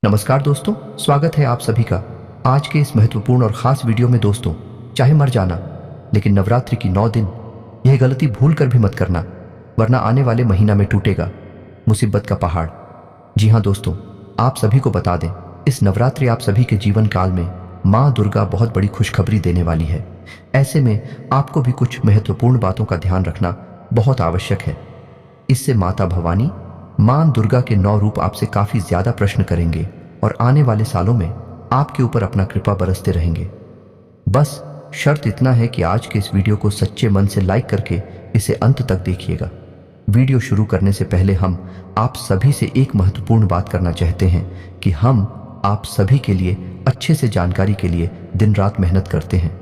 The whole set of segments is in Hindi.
नमस्कार दोस्तों, स्वागत है आप सभी का आज के इस महत्वपूर्ण और ख़ास वीडियो में। दोस्तों, चाहे मर जाना, लेकिन नवरात्रि की 9 दिन यह गलती भूल कर भी मत करना, वरना आने वाले महीना में टूटेगा मुसीबत का पहाड़। जी हाँ दोस्तों, आप सभी को बता दें, इस नवरात्रि आप सभी के जीवन काल में माँ दुर्गा बहुत बड़ी खुशखबरी देने वाली है। ऐसे में आपको भी कुछ महत्वपूर्ण बातों का ध्यान रखना बहुत आवश्यक है। इससे माता भवानी, मां दुर्गा के 9 रूप आपसे काफी ज्यादा प्रश्न करेंगे और आने वाले सालों में आपके ऊपर अपना कृपा बरसते रहेंगे। बस शर्त इतना है कि आज के इस वीडियो को सच्चे मन से लाइक करके इसे अंत तक देखिएगा। वीडियो शुरू करने से पहले हम आप सभी से एक महत्वपूर्ण बात करना चाहते हैं कि हम आप सभी के लिए अच्छे से जानकारी के लिए दिन रात मेहनत करते हैं।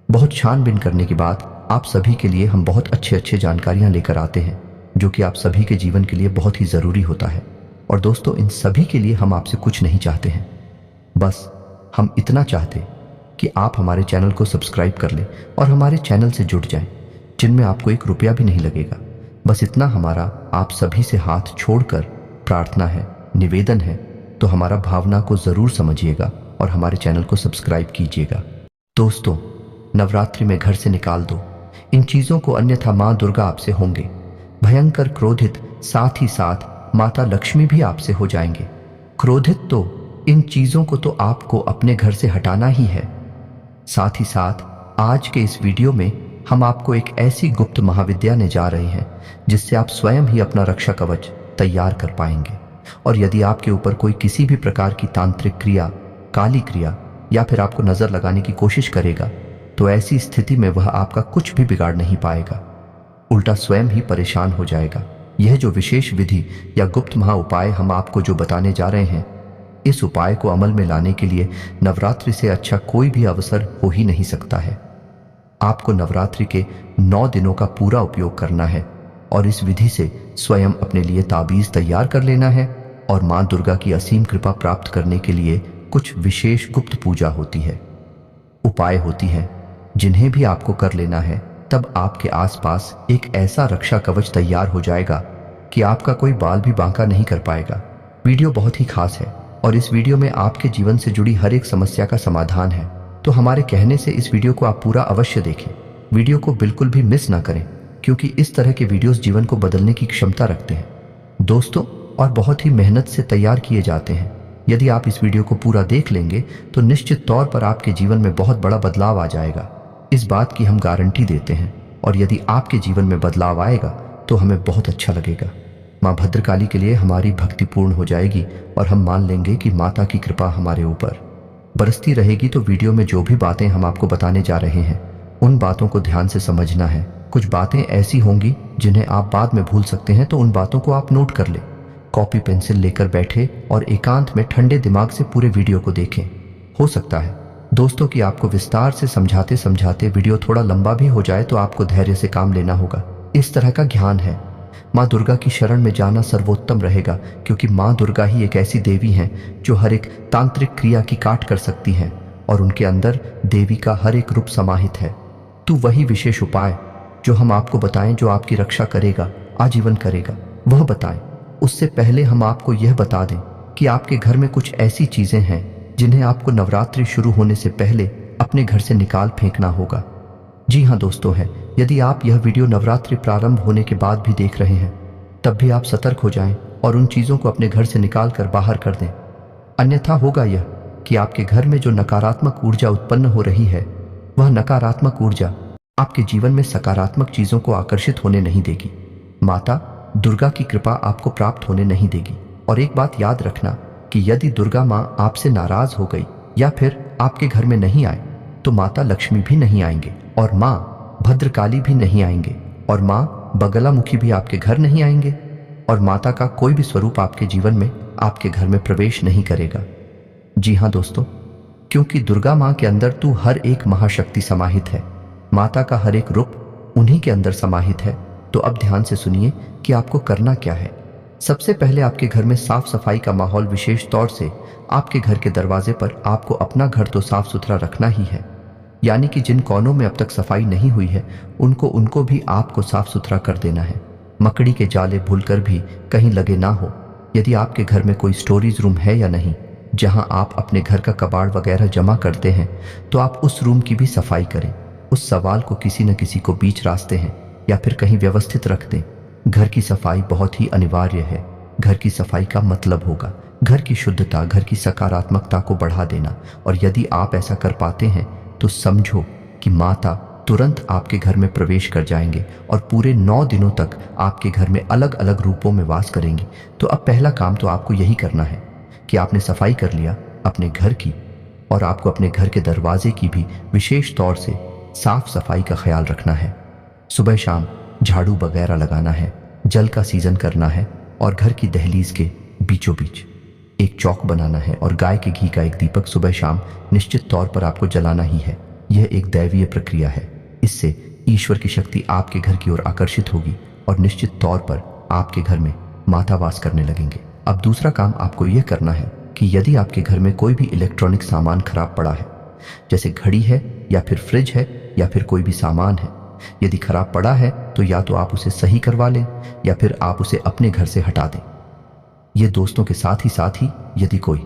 बहुत छानबीन करने के बाद आप सभी के लिए हम बहुत अच्छे जानकारियां लेकर आते हैं, जो कि आप सभी के जीवन के लिए बहुत ही ज़रूरी होता है। और दोस्तों, इन सभी के लिए हम आपसे कुछ नहीं चाहते हैं, बस हम इतना चाहते कि आप हमारे चैनल को सब्सक्राइब कर लें और हमारे चैनल से जुड़ जाएं, जिनमें आपको 1 रुपया भी नहीं लगेगा। बस इतना हमारा आप सभी से हाथ छोड़कर प्रार्थना है, निवेदन है। तो हमारा भावना को ज़रूर समझिएगा और हमारे चैनल को सब्सक्राइब कीजिएगा। दोस्तों, नवरात्रि में घर से निकाल दो इन चीज़ों को, अन्यथा माँ दुर्गा आपसे होंगे भयंकर क्रोधित। साथ ही साथ माता लक्ष्मी भी आपसे हो जाएंगे क्रोधित। तो इन चीजों को तो आपको अपने घर से हटाना ही है। साथ ही साथ आज के इस वीडियो में हम आपको एक ऐसी गुप्त महाविद्या ने जा रहे हैं जिससे आप स्वयं ही अपना रक्षा कवच तैयार कर पाएंगे। और यदि आपके ऊपर कोई किसी भी प्रकार की तांत्रिक क्रिया, काली क्रिया या फिर आपको नजर लगाने की कोशिश करेगा, तो ऐसी स्थिति में वह आपका कुछ भी बिगाड़ नहीं पाएगा, उल्टा स्वयं ही परेशान हो जाएगा। यह जो विशेष विधि या गुप्त महा उपाय हम आपको जो बताने जा रहे हैं, इस उपाय को अमल में लाने के लिए नवरात्रि से अच्छा कोई भी अवसर हो ही नहीं सकता है। आपको नवरात्रि के 9 दिनों का पूरा उपयोग करना है और इस विधि से स्वयं अपने लिए ताबीज तैयार कर लेना है। और मां दुर्गा की असीम कृपा प्राप्त करने के लिए कुछ विशेष गुप्त पूजा होती है, उपाय होती है, जिन्हें भी आपको कर लेना है। तब आपके आसपास एक ऐसा रक्षा कवच तैयार हो जाएगा कि आपका कोई बाल भी बांका नहीं कर पाएगा। वीडियो बहुत ही खास है और इस वीडियो में आपके जीवन से जुड़ी हर एक समस्या का समाधान है। तो हमारे कहने से इस वीडियो को आप पूरा अवश्य देखें। वीडियो को बिल्कुल भी मिस ना करें, क्योंकि इस तरह के वीडियोस जीवन को बदलने की क्षमता रखते हैं दोस्तों, और बहुत ही मेहनत से तैयार किए जाते हैं। यदि आप इस वीडियो को पूरा देख लेंगे तो निश्चित तौर पर आपके जीवन में बहुत बड़ा बदलाव आ जाएगा। इस बात की हम गारंटी देते हैं। और यदि आपके जीवन में बदलाव आएगा तो हमें बहुत अच्छा लगेगा। माँ भद्रकाली के लिए हमारी भक्ति पूर्ण हो जाएगी और हम मान लेंगे कि माता की कृपा हमारे ऊपर बरसती रहेगी। तो वीडियो में जो भी बातें हम आपको बताने जा रहे हैं, उन बातों को ध्यान से समझना है। कुछ बातें ऐसी होंगी जिन्हें आप बाद में भूल सकते हैं, तो उन बातों को आप नोट कर लें। कॉपी पेंसिल लेकर बैठे और एकांत में ठंडे दिमाग से पूरे वीडियो को देखें। हो सकता है दोस्तों कि आपको विस्तार से समझाते समझाते वीडियो थोड़ा लंबा भी हो जाए, तो आपको धैर्य से काम लेना होगा। इस तरह का ज्ञान है। माँ दुर्गा की शरण में जाना सर्वोत्तम रहेगा, क्योंकि माँ दुर्गा ही एक ऐसी देवी हैं जो हर एक तांत्रिक क्रिया की काट कर सकती हैं और उनके अंदर देवी का हर एक रूप समाहित है। तो वही विशेष उपाय जो हम आपको बताएं, जो आपकी रक्षा करेगा, आजीवन करेगा, वह बताएं। उससे पहले हम आपको यह बता दें कि आपके घर में कुछ ऐसी चीजें हैं जिन्हें आपको नवरात्रि शुरू होने से पहले अपने घर से निकाल फेंकना होगा। जी हाँ दोस्तों, है यदि आप यह वीडियो नवरात्रि प्रारंभ होने के बाद भी देख रहे हैं, तब भी आप सतर्क हो जाएं और उन चीज़ों को अपने घर से निकाल कर बाहर कर दें। अन्यथा होगा यह कि आपके घर में जो नकारात्मक ऊर्जा उत्पन्न हो रही है, वह नकारात्मक ऊर्जा आपके जीवन में सकारात्मक चीज़ों को आकर्षित होने नहीं देगी। माता दुर्गा की कृपा आपको प्राप्त होने नहीं देगी। और एक बात याद रखना कि यदि दुर्गा माँ आपसे नाराज हो गई या फिर आपके घर में नहीं आए, तो माता लक्ष्मी भी नहीं आएंगे और माँ भद्रकाली भी नहीं आएंगे और माँ बगलामुखी भी आपके घर नहीं आएंगे और माता का कोई भी स्वरूप आपके जीवन में, आपके घर में प्रवेश नहीं करेगा। जी हाँ दोस्तों, क्योंकि दुर्गा माँ के अंदर तू हर एक महाशक्ति समाहित है। माता का हर एक रूप उन्हीं के अंदर समाहित है। तो अब ध्यान से सुनिए कि आपको करना क्या है। सबसे पहले आपके घर में साफ सफाई का माहौल, विशेष तौर से आपके घर के दरवाजे पर आपको अपना घर तो साफ सुथरा रखना ही है। यानी कि जिन कोनों में अब तक सफाई नहीं हुई है, उनको भी आपको साफ सुथरा कर देना है। मकड़ी के जाले भूलकर भी कहीं लगे ना हो, यदि आपके घर में कोई स्टोरेज रूम है या नहीं, जहां आप अपने घर का कबाड़ वगैरह जमा करते हैं, तो आप उस रूम की भी सफाई करें। उस सवाल को किसी न किसी को बीच रास्ते हैं या फिर कहीं व्यवस्थित रख दें। घर की सफाई बहुत ही अनिवार्य है। घर की सफाई का मतलब होगा घर की शुद्धता, घर की सकारात्मकता को बढ़ा देना। और यदि आप ऐसा कर पाते हैं तो समझो कि माता तुरंत आपके घर में प्रवेश कर जाएंगे और पूरे 9 दिनों तक आपके घर में अलग अलग रूपों में वास करेंगी। तो अब पहला काम तो आपको यही करना है कि आपने सफाई कर लिया अपने घर की, और आपको अपने घर के दरवाजे की भी विशेष तौर से साफ सफाई का ख्याल रखना है। सुबह शाम झाड़ू वगैरह लगाना है, जल का सीजन करना है, और घर की दहलीज के बीचों बीच एक चौक बनाना है और गाय के घी का एक दीपक सुबह शाम निश्चित तौर पर आपको जलाना ही है। यह एक दैवीय प्रक्रिया है। इससे ईश्वर की शक्ति आपके घर की ओर आकर्षित होगी और निश्चित तौर पर आपके घर में माता वास करने लगेंगे। अब दूसरा काम आपको यह करना है कि यदि आपके घर में कोई भी इलेक्ट्रॉनिक सामान खराब पड़ा है, जैसे घड़ी है या फिर फ्रिज है या फिर कोई भी सामान है, यदि खराब पड़ा है तो या तो आप उसे सही करवा लें या फिर आप उसे अपने घर से हटा दें। ये दोस्तों के साथ ही यदि कोई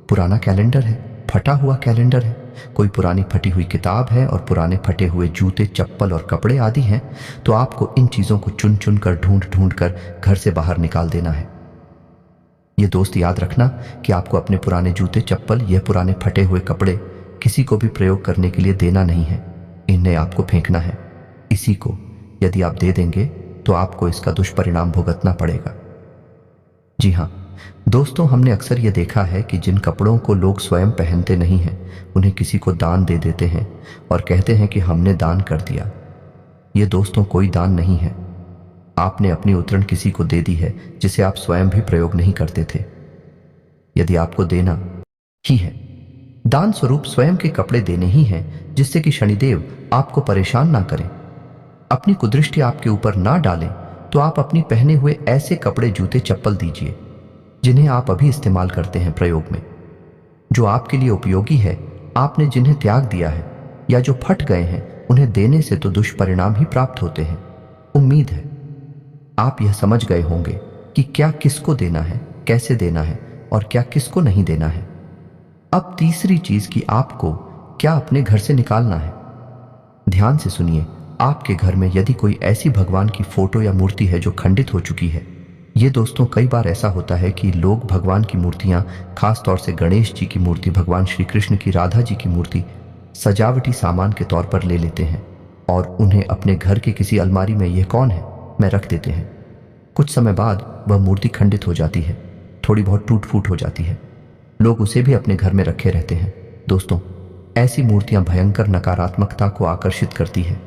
पुराना कैलेंडर है, फटा हुआ कैलेंडर है, कोई पुरानी फटी हुई किताब है और पुराने फटे हुए जूते, चप्पल और कपड़े आदि हैं, तो आपको इन चीज़ों को चुन चुन कर ढूंढ कर घर से बाहर निकाल देना है। ये दोस्त याद रखना कि आपको अपने पुराने जूते, चप्पल, यह पुराने फटे हुए कपड़े किसी को भी प्रयोग करने के लिए देना नहीं है। इन्हें आपको फेंकना है। इसी को यदि आप दे देंगे तो आपको इसका दुष्परिणाम भुगतना पड़ेगा। जी हाँ दोस्तों, हमने अक्सर यह देखा है कि जिन कपड़ों को लोग स्वयं पहनते नहीं हैं, उन्हें किसी को दान दे देते हैं और कहते हैं कि हमने दान कर दिया। ये दोस्तों कोई दान नहीं है। आपने अपनी उतरण किसी को दे दी है जिसे आप स्वयं भी प्रयोग नहीं करते थे। यदि आपको देना ही है, दान स्वरूप स्वयं के कपड़े देने ही हैं, जिससे कि शनिदेव आपको परेशान ना करें, अपनी कुदृष्टि आपके ऊपर ना डालें, तो आप अपनी पहने हुए ऐसे कपड़े, जूते, चप्पल दीजिए जिन्हें आप अभी इस्तेमाल करते हैं प्रयोग में, जो आपके लिए उपयोगी है। आपने जिन्हें त्याग दिया है या जो फट गए हैं, उन्हें देने से तो दुष्परिणाम ही प्राप्त होते हैं। उम्मीद है आप यह समझ गए होंगे कि क्या किसको देना है, कैसे देना है और क्या किसको नहीं देना है। अब तीसरी चीज कि आपको क्या अपने घर से निकालना है। ध्यान से सुनिए, आपके घर में यदि कोई ऐसी भगवान की फोटो या मूर्ति है जो खंडित हो चुकी है, ये दोस्तों कई बार ऐसा होता है कि लोग भगवान की मूर्तियां, खास तौर से गणेश जी की मूर्ति, भगवान श्री कृष्ण की, राधा जी की मूर्ति सजावटी सामान के तौर पर ले लेते हैं और उन्हें अपने घर के किसी अलमारी में यह कौन है मैं रख देते हैं। कुछ समय बाद वह मूर्ति खंडित हो जाती है, थोड़ी बहुत टूट फूट हो जाती है। लोग उसे भी अपने घर में रखे रहते हैं। दोस्तों, ऐसी मूर्तियां भयंकर नकारात्मकता को आकर्षित करती है।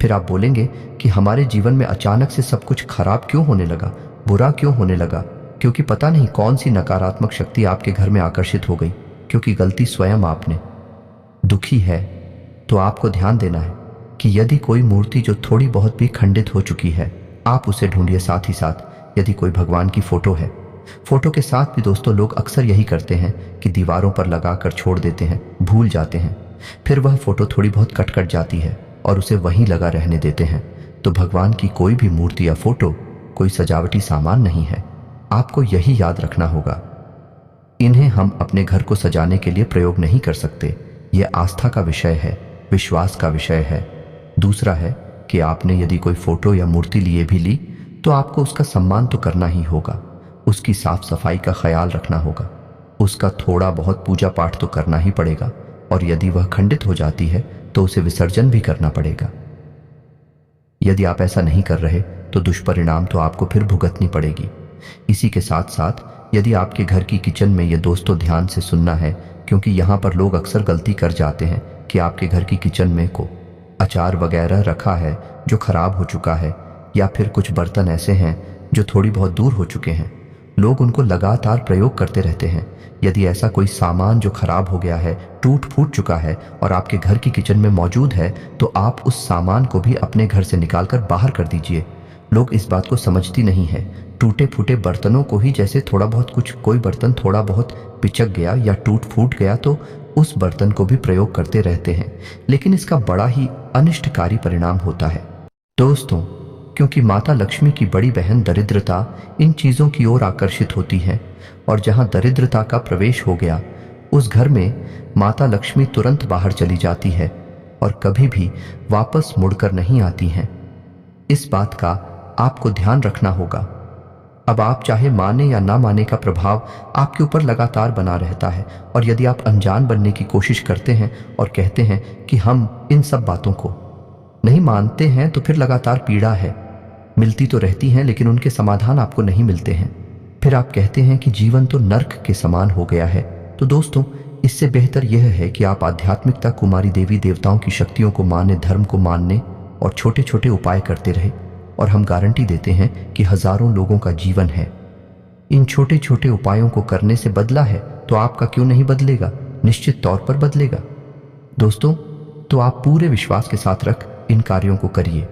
फिर आप बोलेंगे कि हमारे जीवन में अचानक से सब कुछ खराब क्यों होने लगा, बुरा क्यों होने लगा? क्योंकि पता नहीं कौन सी नकारात्मक शक्ति आपके घर में आकर्षित हो गई, क्योंकि गलती स्वयं आपने। दुखी है तो आपको ध्यान देना है कि यदि कोई मूर्ति जो थोड़ी बहुत भी खंडित हो चुकी है, आप उसे ढूंढिए। साथ ही साथ यदि कोई भगवान की फोटो है, फोटो के साथ भी दोस्तों लोग अक्सर यही करते हैं कि दीवारों पर लगाकर छोड़ देते हैं, भूल जाते हैं। फिर वह फोटो थोड़ी बहुत कट जाती है और उसे वहीं लगा रहने देते हैं। तो भगवान की कोई भी मूर्ति या फोटो कोई सजावटी सामान नहीं है। आपको यही याद रखना होगा, इन्हें हम अपने घर को सजाने के लिए प्रयोग नहीं कर सकते। यह आस्था का विषय है, विश्वास का विषय है। दूसरा है कि आपने यदि कोई फोटो या मूर्ति लिए भी ली, तो आपको उसका सम्मान तो करना ही होगा, उसकी साफ सफाई का ख्याल रखना होगा, उसका थोड़ा बहुत पूजा पाठ तो करना ही पड़ेगा, और यदि वह खंडित हो जाती है तो उसे विसर्जन भी करना पड़ेगा। यदि आप ऐसा नहीं कर रहे तो दुष्परिणाम तो आपको फिर भुगतनी पड़ेगी। इसी के साथ साथ यदि आपके घर की किचन में, ये दोस्तों ध्यान से सुनना है, क्योंकि यहाँ पर लोग अक्सर गलती कर जाते हैं कि आपके घर की किचन में को अचार वगैरह रखा है जो खराब हो चुका है, या फिर कुछ बर्तन ऐसे हैं जो थोड़ी बहुत दूर हो चुके हैं, लोग उनको लगातार प्रयोग करते रहते हैं। यदि ऐसा कोई सामान जो खराब हो गया है, टूट फूट चुका है और आपके घर की किचन में मौजूद है, तो आप उस सामान को भी अपने घर से निकालकर बाहर कर दीजिए। लोग इस बात को समझती नहीं है। टूटे फूटे बर्तनों को ही, जैसे थोड़ा बहुत कुछ, कोई बर्तन थोड़ा बहुत पिचक गया या टूट फूट गया तो उस बर्तन को भी प्रयोग करते रहते हैं, लेकिन इसका बड़ा ही अनिष्टकारी परिणाम होता है। दोस्तों, क्योंकि माता लक्ष्मी की बड़ी बहन दरिद्रता इन चीज़ों की ओर आकर्षित होती है, और जहाँ दरिद्रता का प्रवेश हो गया उस घर में माता लक्ष्मी तुरंत बाहर चली जाती है और कभी भी वापस मुड़कर नहीं आती हैं। इस बात का आपको ध्यान रखना होगा। अब आप चाहे माने या ना माने का प्रभाव आपके ऊपर लगातार बना रहता है, और यदि आप अनजान बनने की कोशिश करते हैं और कहते हैं कि हम इन सब बातों को नहीं मानते हैं, तो फिर लगातार पीड़ा है, मिलती तो रहती हैं लेकिन उनके समाधान आपको नहीं मिलते हैं। फिर आप कहते हैं कि जीवन तो नर्क के समान हो गया है। तो दोस्तों, इससे बेहतर यह है कि आप आध्यात्मिकता, कुमारी देवी देवताओं की शक्तियों को माने, धर्म को मानने और छोटे छोटे उपाय करते रहे, और हम गारंटी देते हैं कि हजारों लोगों का जीवन है इन छोटे छोटे उपायों को करने से बदला है। तो आपका क्यों नहीं बदलेगा? निश्चित तौर पर बदलेगा दोस्तों। तो आप पूरे विश्वास के साथ रख इन कार्यों को करिए।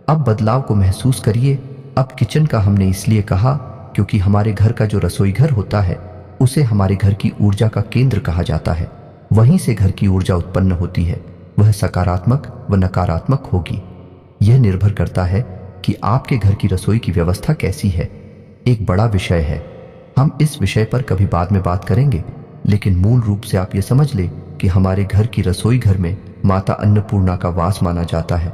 अब बदलाव को महसूस करिए। अब किचन का हमने इसलिए कहा क्योंकि हमारे घर का जो रसोई घर होता है उसे हमारे घर की ऊर्जा का केंद्र कहा जाता है। वहीं से घर की ऊर्जा उत्पन्न होती है, वह सकारात्मक व नकारात्मक होगी। यह निर्भर करता है कि आपके घर की रसोई की व्यवस्था कैसी है। एक बड़ा विषय है, हम इस विषय पर कभी बाद में बात करेंगे, लेकिन मूल रूप से आप ये समझ ले कि हमारे घर की रसोई घर में माता अन्नपूर्णा का वास माना जाता है,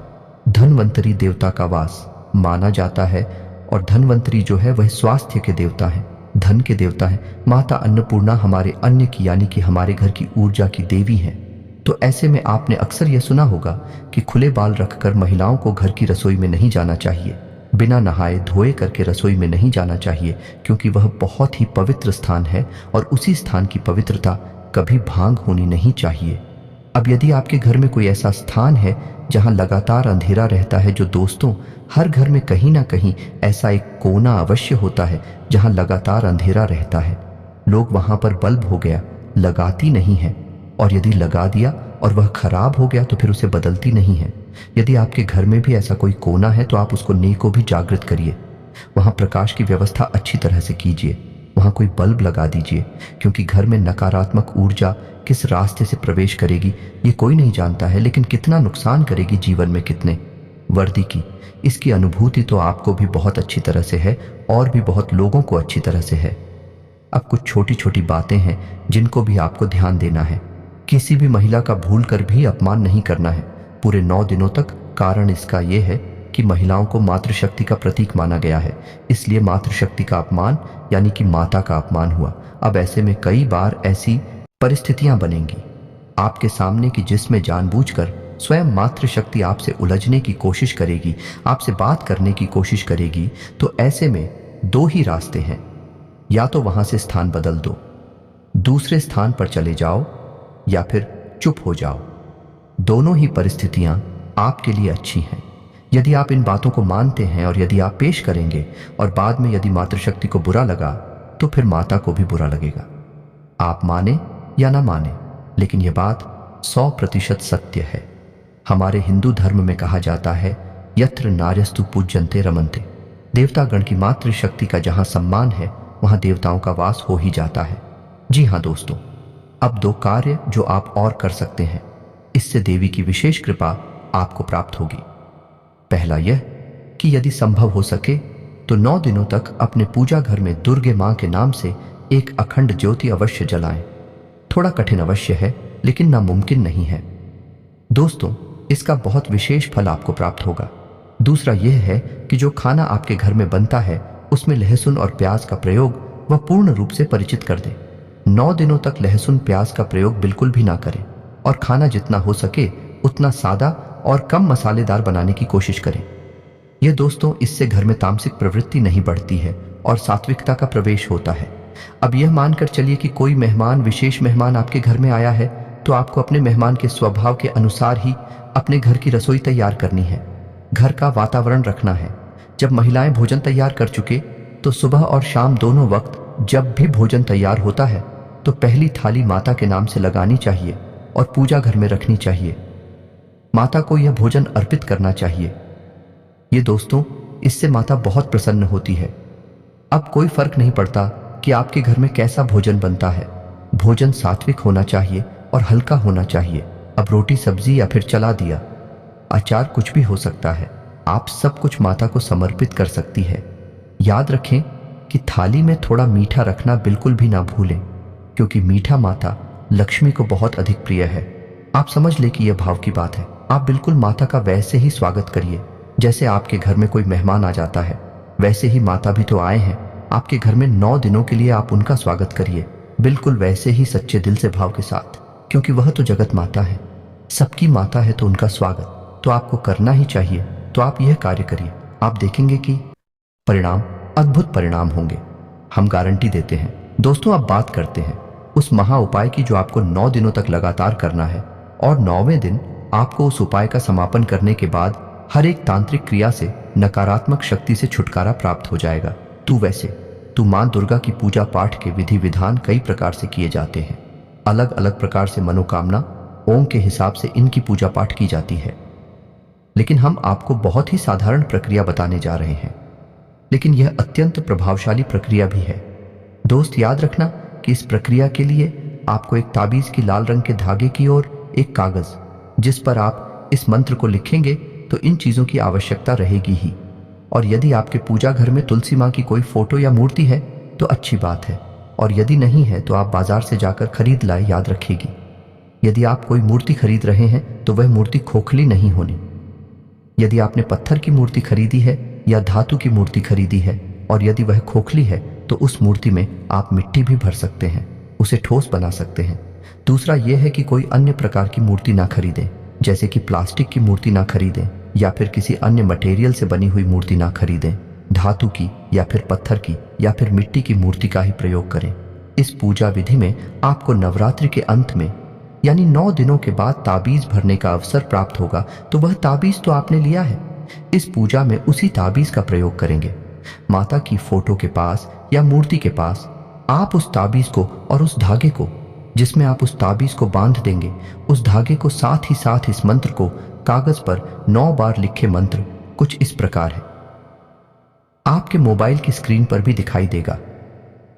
धनवंतरी देवता का वास माना जाता है, और धनवंतरी जो है वह स्वास्थ्य के देवता है, धन के देवता है। माता अन्नपूर्णा हमारे अन्न की यानी कि हमारे घर की ऊर्जा की देवी है। तो ऐसे में आपने अक्सर यह सुना होगा कि खुले बाल रखकर महिलाओं को घर की रसोई में नहीं जाना चाहिए, बिना नहाए धोए करके रसोई में नहीं जाना चाहिए, क्योंकि वह बहुत ही पवित्र स्थान है और उसी स्थान की पवित्रता कभी भांग होनी नहीं चाहिए। अब यदि आपके घर में कोई ऐसा स्थान है जहां लगातार अंधेरा रहता है, जो दोस्तों हर घर में कहीं ना कहीं ऐसा एक कोना अवश्य होता है जहां लगातार अंधेरा रहता है, लोग वहां पर बल्ब हो गया लगाती नहीं है, और यदि लगा दिया और वह खराब हो गया तो फिर उसे बदलती नहीं है। यदि आपके घर में भी ऐसा कोई कोना है तो आप उसको नेको भी जागृत करिए, वहां प्रकाश की व्यवस्था अच्छी तरह से कीजिए, वहां कोई बल्ब लगा दीजिए, क्योंकि घर में नकारात्मक ऊर्जा किस रास्ते से प्रवेश करेगी ये कोई नहीं जानता है, लेकिन कितना नुकसान करेगी जीवन में कितने वर्दी की, इसकी अनुभूति तो आपको भी बहुत अच्छी तरह से है और भी बहुत लोगों को अच्छी तरह से है। अब कुछ छोटी छोटी बातें हैं जिनको भी आपको ध्यान देना है। किसी भी महिला का भूल कर भी अपमान नहीं करना है पूरे 9 दिनों तक। कारण इसका यह है कि महिलाओं को मातृशक्ति का प्रतीक माना गया है, इसलिए मातृशक्ति का अपमान यानी कि माता का अपमान हुआ। अब ऐसे में कई बार ऐसी परिस्थितियां बनेंगी आपके सामने कि जिसमें जानबूझकर स्वयं मातृशक्ति आपसे उलझने की कोशिश करेगी, आपसे बात करने की कोशिश करेगी। तो ऐसे में 2 ही रास्ते हैं, या तो वहां से स्थान बदल दो, दूसरे स्थान पर चले जाओ, या फिर चुप हो जाओ। दोनों ही परिस्थितियां आपके लिए अच्छी हैं यदि आप इन बातों को मानते हैं, और यदि आप पेश करेंगे और बाद में यदि मातृशक्ति को बुरा लगा तो फिर माता को भी बुरा लगेगा। आप माने या ना माने, लेकिन यह बात 100% सत्य है। हमारे हिंदू धर्म में कहा जाता है, यत्र नार्यस्तु पूज्यन्ते रमन्ते। देवतागण की मातृशक्ति का जहां सम्मान है वहां देवताओं का वास हो ही जाता है। जी हाँ दोस्तों, अब 2 कार्य जो आप और कर सकते हैं, इससे देवी की विशेष कृपा आपको प्राप्त होगी। पहला यह कि यदि संभव हो सके तो 9 दिनों तक अपने पूजा घर में दुर्गे मां के नाम से एक अखंड ज्योति अवश्य जलाएं। थोड़ा कठिन अवश्य है, लेकिन नामुमकिन नहीं है दोस्तों। इसका बहुत विशेष फल आपको प्राप्त होगा। दूसरा यह है कि जो खाना आपके घर में बनता है उसमें लहसुन और प्याज का प्रयोग वह पूर्ण रूप से परिचित कर दे। 9 दिनों तक लहसुन प्याज का प्रयोग बिल्कुल भी ना करें, और खाना जितना हो सके उतना सादा और कम मसालेदार बनाने की कोशिश करें। यह दोस्तों, इससे घर में तामसिक प्रवृत्ति नहीं बढ़ती है और सात्विकता का प्रवेश होता है। अब यह मानकर चलिए कि कोई मेहमान, विशेष मेहमान आपके घर में आया है, तो आपको अपने मेहमान के स्वभाव के अनुसार ही अपने घर की रसोई तैयार करनी है, घर का वातावरण रखना है। जब महिलाएं भोजन तैयार कर चुके तो सुबह और शाम दोनों वक्त जब भी भोजन तैयार होता है तो पहली थाली माता के नाम से लगानी चाहिए और पूजा घर में रखनी चाहिए। माता को यह भोजन अर्पित करना चाहिए। ये दोस्तों, इससे माता बहुत प्रसन्न होती है। अब कोई फर्क नहीं पड़ता कि आपके घर में कैसा भोजन बनता है, भोजन सात्विक होना चाहिए और हल्का होना चाहिए। अब रोटी, सब्जी या फिर चला दिया, अचार कुछ भी हो सकता है। आप सब कुछ माता को समर्पित कर सकती है। याद रखें कि थाली में थोड़ा मीठा रखना बिल्कुल भी ना भूलें, क्योंकि मीठा माता लक्ष्मी को बहुत अधिक प्रिय है। आप समझ ले कि यह भाव की बात है। आप बिल्कुल माता का वैसे ही स्वागत करिए जैसे आपके घर में कोई मेहमान आ जाता है। वैसे ही माता भी तो आए हैं आपके घर में 9 दिनों के लिए। आप उनका स्वागत करिए बिल्कुल वैसे ही सच्चे दिल से, भाव के साथ, क्योंकि वह तो जगत माता है, सबकी माता है, तो उनका स्वागत तो आपको करना ही चाहिए। तो आप यह कार्य करिए, आप देखेंगे कि परिणाम, अद्भुत परिणाम होंगे, हम गारंटी देते हैं। दोस्तों, अब बात करते हैं उस महा उपाय की जो आपको 9 दिनों तक लगातार करना है, और 9वें दिन आपको उस उपाय का समापन करने के बाद हर एक तांत्रिक क्रिया से, नकारात्मक शक्ति से छुटकारा प्राप्त हो जाएगा। तू मां दुर्गा की पूजा पाठ के विधि विधान कई प्रकार से किए जाते हैं। अलग अलग प्रकार से मनोकामना ओम के हिसाब से इनकी पूजा पाठ की जाती है, लेकिन हम आपको बहुत ही साधारण प्रक्रिया बताने जा रहे हैं, लेकिन यह अत्यंत प्रभावशाली प्रक्रिया भी है। दोस्त, याद रखना कि इस प्रक्रिया के लिए आपको एक ताबीज की लाल रंग के धागे की और एक कागज जिस पर आप इस मंत्र को लिखेंगे, तो इन चीजों की आवश्यकता रहेगी ही। और यदि आपके पूजा घर में तुलसी माँ की कोई फोटो या मूर्ति है तो अच्छी बात है, और यदि नहीं है तो आप बाजार से जाकर खरीद लाए। याद रखिएगी, यदि आप कोई मूर्ति खरीद रहे हैं तो वह मूर्ति खोखली नहीं होनी। यदि आपने पत्थर की मूर्ति खरीदी है या धातु की मूर्ति खरीदी है, और यदि वह खोखली है तो उस मूर्ति में आप मिट्टी भी भर सकते हैं, उसे ठोस बना सकते हैं। दूसरा यह है कि कोई अन्य प्रकार की मूर्ति ना खरीदें, जैसे कि प्लास्टिक की मूर्ति ना खरीदें या फिर किसी अन्य मटेरियल से बनी हुई मूर्ति ना खरीदें। धातु की या फिर पत्थर की या फिर मिट्टी की मूर्ति का ही प्रयोग करें। इस पूजा विधि में आपको नवरात्रि के अंत में, यानी 9 दिनों के बाद ताबीज भरने का अवसर प्राप्त होगा। तो वह ताबीज तो आपने लिया है, इस पूजा में उसी ताबीज का प्रयोग करेंगे। माता की फोटो के पास या मूर्ति के पास आप उस ताबीज को और उस धागे को जिसमें आप उस ताबीज को बांध देंगे, उस धागे को साथ ही साथ इस मंत्र को कागज पर 9 बार लिखे मंत्र कुछ इस प्रकार है, आपके मोबाइल की स्क्रीन पर भी दिखाई देगा।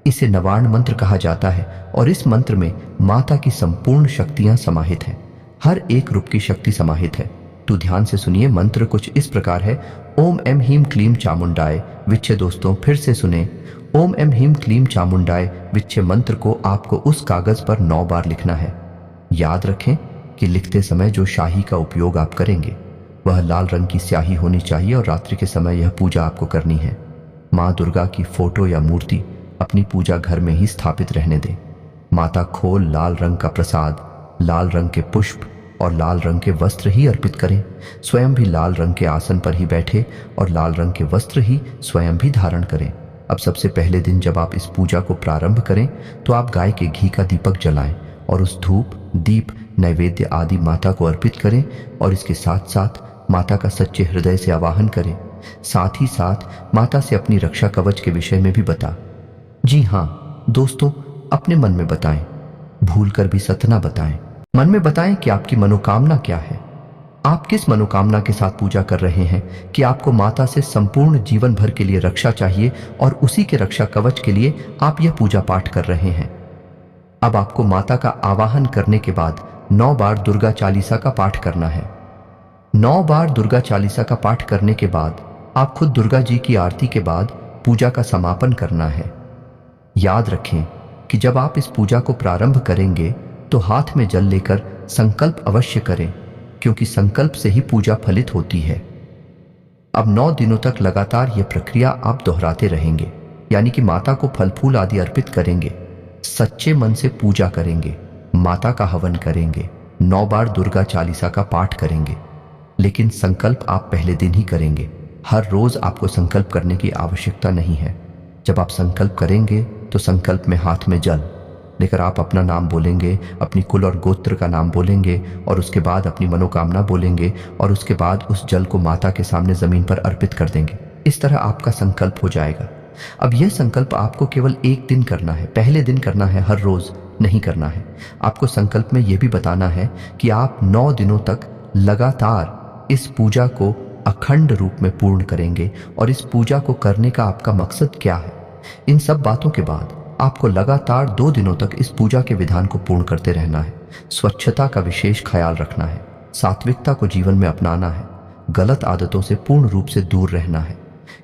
इसे नवार्ण मंत्र कहा जाता है, और इस मंत्र में माता की संपूर्ण शक्तियां समाहित हैं, हर एक रूप की शक्ति समाहित है। तो ध्यान से सुनिए, मंत्र कुछ इस प्रकार है। ओम एम ह्रीम क्लीम चामुंडाय विच्छे। दोस्तों, फिर से सुने, ओम एम ह्रीम क्लीम चामुंडाय विच्छे मंत्र को आपको उस कागज पर 9 बार लिखना है। याद रखें कि लिखते समय जो शाही का उपयोग आप करेंगे वह लाल रंग की स्याही होनी चाहिए, और रात्रि के समय यह पूजा आपको करनी है। माँ दुर्गा की फोटो या मूर्ति अपनी पूजा घर में ही स्थापित रहने दें। माता खोल लाल रंग का प्रसाद, लाल रंग के पुष्प और लाल रंग के वस्त्र ही अर्पित करें। स्वयं भी लाल रंग के आसन पर ही बैठे और लाल रंग के वस्त्र ही स्वयं भी धारण करें। अब सबसे पहले दिन जब आप इस पूजा को प्रारंभ करें तो आप गाय के घी का दीपक जलाएं और उस धूप, दीप, नैवेद्य आदि माता को अर्पित करें, और इसके साथ साथ माता का सच्चे हृदय से आवाहन करें। साथ ही साथ माता से अपनी रक्षा कवच के विषय में भी बता। जी हाँ दोस्तों, अपने मन में बताएं, भूलकर भी सत ना बताएं। मन में बताएं कि आपकी मनोकामना क्या है, आप किस मनोकामना के साथ पूजा कर रहे हैं, कि आपको माता से संपूर्ण जीवन भर के लिए रक्षा चाहिए और उसी के रक्षा कवच के लिए आप यह पूजा पाठ कर रहे हैं। अब आपको माता का आवाहन करने के बाद 9 बार दुर्गा चालीसा का पाठ करना है। 9 बार दुर्गा चालीसा का पाठ करने के बाद आप खुद दुर्गा जी की आरती के बाद पूजा का समापन करना है। याद रखें कि जब आप इस पूजा को प्रारंभ करेंगे तो हाथ में जल लेकर संकल्प अवश्य करें, क्योंकि संकल्प से ही पूजा फलित होती है। अब 9 दिनों तक लगातार यह प्रक्रिया आप दोहराते रहेंगे, यानी कि माता को फल फूल आदि अर्पित करेंगे, सच्चे मन से पूजा करेंगे, माता का हवन करेंगे, 9 बार दुर्गा चालीसा का पाठ करेंगे। लेकिन संकल्प आप पहले दिन ही करेंगे, हर रोज आपको संकल्प करने की आवश्यकता नहीं है। जब आप संकल्प करेंगे तो संकल्प में हाथ में जल लेकर आप अपना नाम बोलेंगे, अपनी कुल और गोत्र का नाम बोलेंगे, और उसके बाद अपनी मनोकामना बोलेंगे, और उसके बाद उस जल को माता के सामने जमीन पर अर्पित कर देंगे। इस तरह आपका संकल्प हो जाएगा। अब यह संकल्प आपको केवल एक दिन करना है, पहले दिन करना है, हर रोज नहीं करना है। आपको संकल्प में यह भी बताना है कि आप 9 दिनों तक लगातार इस पूजा को अखंड रूप में पूर्ण करेंगे, और इस पूजा को करने का आपका मकसद क्या है। इन सब बातों के बाद आपको लगातार 2 दिनों तक इस पूजा के विधान को पूर्ण करते रहना है। स्वच्छता का विशेष ख्याल रखना है, सात्विकता को जीवन में अपनाना है, गलत आदतों से पूर्ण रूप से दूर रहना है।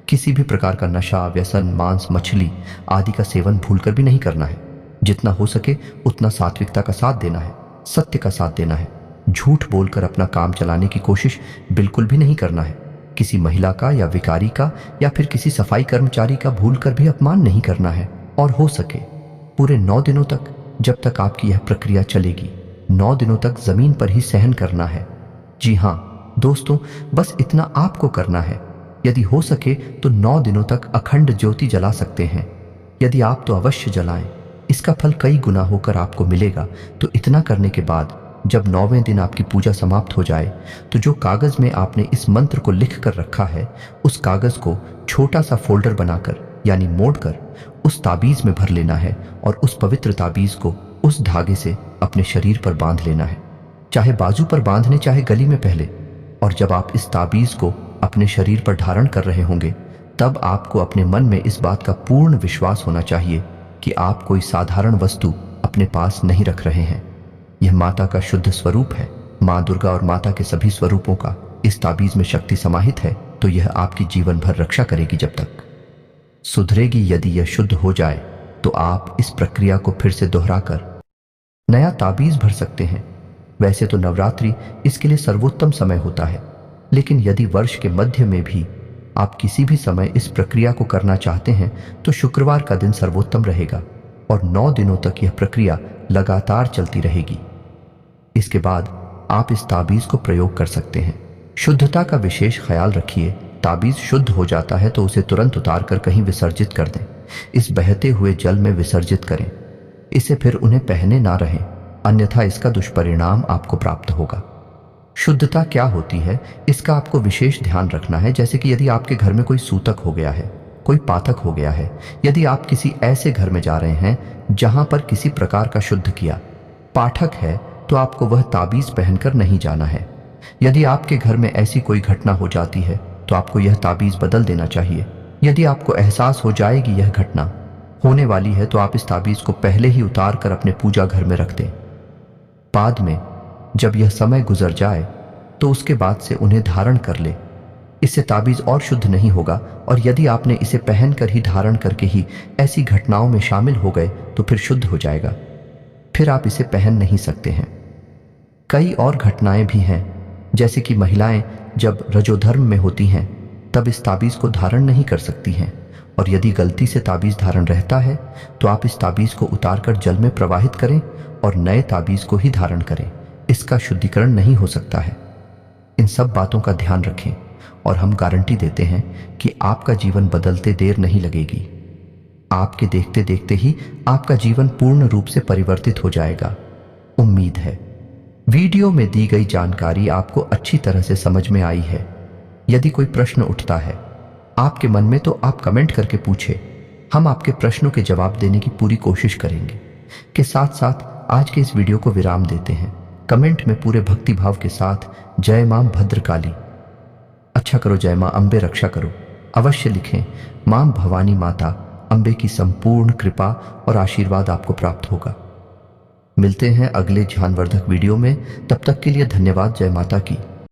किसी भी प्रकार का नशा, व्यसन, मांस, मछली आदि का सेवन भूलकर भी नहीं करना है। जितना हो सके उतना सात्विकता का साथ देना है, सत्य का साथ देना है। झूठ बोलकर अपना काम चलाने की कोशिश बिल्कुल भी नहीं करना है। किसी महिला का या विकारी का या फिर किसी सफाई कर्मचारी का भूलकर भी अपमान नहीं करना है। और हो सके पूरे 9 दिनों तक, जब तक आपकी यह प्रक्रिया चलेगी, 9 दिनों तक जमीन पर ही सहन करना है। जी हाँ दोस्तों, बस इतना आपको करना है। यदि हो सके तो 9 दिनों तक अखंड ज्योति जला सकते हैं। यदि आप तो अवश्य जलाएं, इसका फल कई गुना होकर आपको मिलेगा। तो इतना करने के बाद जब 9वें दिन आपकी पूजा समाप्त हो जाए, तो जो कागज में आपने इस मंत्र को लिख कर रखा है, उस कागज को छोटा सा फोल्डर बनाकर यानी मोड़कर उस ताबीज में भर लेना है और उस पवित्र ताबीज को उस धागे से अपने शरीर पर बांध लेना है। चाहे बाजू पर बांधने, चाहे गली में पहले। और जब आप इस ताबीज को अपने शरीर पर धारण कर रहे होंगे, तब आपको अपने मन में इस बात का पूर्ण विश्वास होना चाहिए कि आप कोई साधारण वस्तु अपने पास नहीं रख रहे हैं। यह माता का शुद्ध स्वरूप है। माँ दुर्गा और माता के सभी स्वरूपों का इस ताबीज में शक्ति समाहित है। तो यह आपकी जीवन भर रक्षा करेगी जब तक सुधरेगी। यदि यह शुद्ध हो जाए तो आप इस प्रक्रिया को फिर से दोहराकर नया ताबीज भर सकते हैं। वैसे तो नवरात्रि इसके लिए सर्वोत्तम समय होता है, लेकिन यदि वर्ष के मध्य में भी आप किसी भी समय इस प्रक्रिया को करना चाहते हैं तो शुक्रवार का दिन सर्वोत्तम रहेगा और 9 दिनों तक यह प्रक्रिया लगातार चलती रहेगी। इसके बाद आप इस ताबीज को प्रयोग कर सकते हैं। शुद्धता का विशेष ख्याल रखिए। ताबीज शुद्ध हो जाता है तो उसे तुरंत उतार कर कहीं विसर्जित कर दें। इस बहते हुए जल में विसर्जित करें। इसे फिर उन्हें पहने ना रहें, अन्यथा इसका दुष्परिणाम आपको प्राप्त होगा। शुद्धता क्या होती है, इसका आपको विशेष ध्यान रखना है। जैसे कि यदि आपके घर में कोई सूतक हो गया है, कोई पातक हो गया है, यदि आप किसी ऐसे घर में जा रहे हैं जहां पर किसी प्रकार का शुद्ध किया पाठक है, तो आपको वह ताबीज पहनकर नहीं जाना है। यदि आपके घर में ऐसी कोई घटना हो जाती है तो आपको यह ताबीज बदल देना चाहिए। यदि आपको एहसास हो जाएगी यह घटना होने वाली है, तो आप इस ताबीज को पहले ही उतार कर अपने पूजा घर में रख दें। बाद में जब यह समय गुजर जाए तो उसके बाद से उन्हें धारण कर ले। इससे ताबीज और शुद्ध नहीं होगा। और यदि आपने इसे पहनकर ही, धारण करके ही ऐसी घटनाओं में शामिल हो गए तो फिर शुद्ध हो जाएगा, फिर आप इसे पहन नहीं सकते हैं। कई और घटनाएं भी हैं, जैसे कि महिलाएं जब रजोधर्म में होती हैं तब इस ताबीज को धारण नहीं कर सकती हैं। और यदि गलती से ताबीज धारण रहता है तो आप इस ताबीज को उतारकर जल में प्रवाहित करें और नए ताबीज को ही धारण करें। इसका शुद्धिकरण नहीं हो सकता है। इन सब बातों का ध्यान रखें और हम गारंटी देते हैं कि आपका जीवन बदलते देर नहीं लगेगी। आपके देखते देखते ही आपका जीवन पूर्ण रूप से परिवर्तित हो जाएगा। उम्मीद है वीडियो में दी गई जानकारी आपको अच्छी तरह से समझ में आई है। यदि कोई प्रश्न उठता है आपके मन में तो आप कमेंट करके पूछें। हम आपके प्रश्नों के जवाब देने की पूरी कोशिश करेंगे। के साथ साथ आज के इस वीडियो को विराम देते हैं। कमेंट में पूरे भक्ति भाव के साथ जय मां भद्रकाली, अच्छा करो, जय मां अम्बे रक्षा करो अवश्य लिखें। मां भवानी माता अम्बे की संपूर्ण कृपा और आशीर्वाद आपको प्राप्त होगा। मिलते हैं अगले ज्ञानवर्धक वीडियो में। तब तक के लिए धन्यवाद। जय माता की।